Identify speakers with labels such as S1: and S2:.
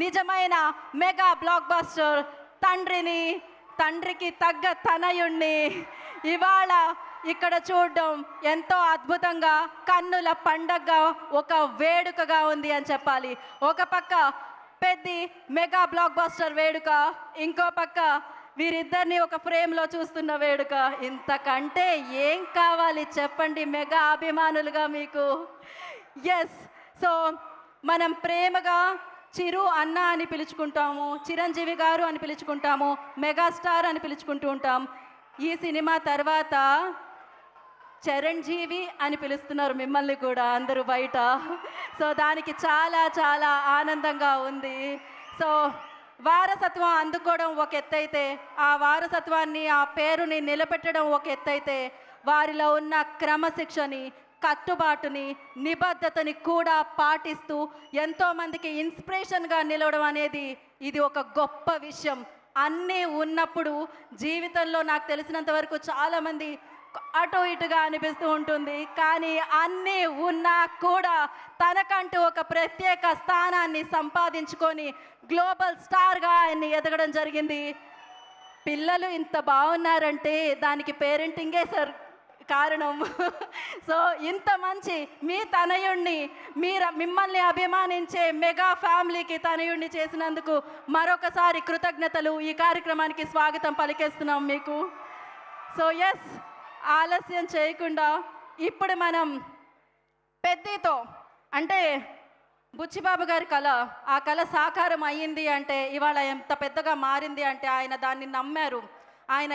S1: నిజమైన mega block buster తండ్రిని, తండ్రికి తగ్గ తనయుణ్ణి ఇవాళ ఇక్కడ చూడడం ఎంతో అద్భుతంగా, కన్నుల పండగగా, ఒక వేడుకగా ఉంది అని చెప్పాలి. ఒక పక్క పెద్ది మెగా బ్లాక్ బస్టర్ వేడుక, ఇంకో పక్క వీరిద్దరిని ఒక ఫ్రేమ్లో చూస్తున్న వేడుక. ఇంతకంటే ఏం కావాలి చెప్పండి మెగా అభిమానులుగా మీకు. ఎస్, సో మనం ప్రేమగా చిరు అన్న అని పిలుచుకుంటాము, చిరంజీవి గారు అని పిలుచుకుంటాము, మెగాస్టార్ అని పిలుచుకుంటూ ఉంటాం. ఈ సినిమా తర్వాత చిరంజీవి అని పిలుస్తున్నారు మిమ్మల్ని కూడా అందరూ బయట. సో దానికి చాలా చాలా ఆనందంగా ఉంది. సో వారసత్వం అందుకోవడం ఒక ఎత్తైతే, ఆ వారసత్వాన్ని, ఆ పేరుని నిలబెట్టడం ఒక ఎత్తైతే, వారిలో ఉన్న క్రమశిక్షని, కట్టుబాటుని, నిబద్ధతని కూడా పాటిస్తూ ఎంతోమందికి ఇన్స్పిరేషన్గా నిలవడం అనేది ఇది ఒక గొప్ప విషయం. అన్నీ ఉన్నప్పుడు జీవితంలో నాకు తెలిసినంత వరకు చాలామంది అటు ఇటుగా అనిపిస్తూ ఉంటుంది, కానీ అన్నీ ఉన్నా కూడా తనకంటూ ఒక ప్రత్యేక స్థానాన్ని సంపాదించుకొని గ్లోబల్ స్టార్గా ఆయన్ని ఎదగడం జరిగింది. పిల్లలు ఇంత బాగున్నారంటే దానికి పేరెంటింగే కారణం. సో ఇంత మంచి మీ తనయుణ్ణి, మిమ్మల్ని అభిమానించే మెగా ఫ్యామిలీకి తనయుణ్ణి చేసినందుకు మరొకసారి కృతజ్ఞతలు. ఈ కార్యక్రమానికి స్వాగతం పలికేస్తున్నాం మీకు. సో ఎస్, ఆలస్యం చేయకుండా ఇప్పుడు మనం పెద్దితో, అంటే బుచ్చిబాబు గారి కళ, ఆ కళ సాకారం అయ్యింది అంటే, ఇవాళ ఎంత పెద్దగా మారింది అంటే ఆయన దాన్ని నమ్మారు. ఆయన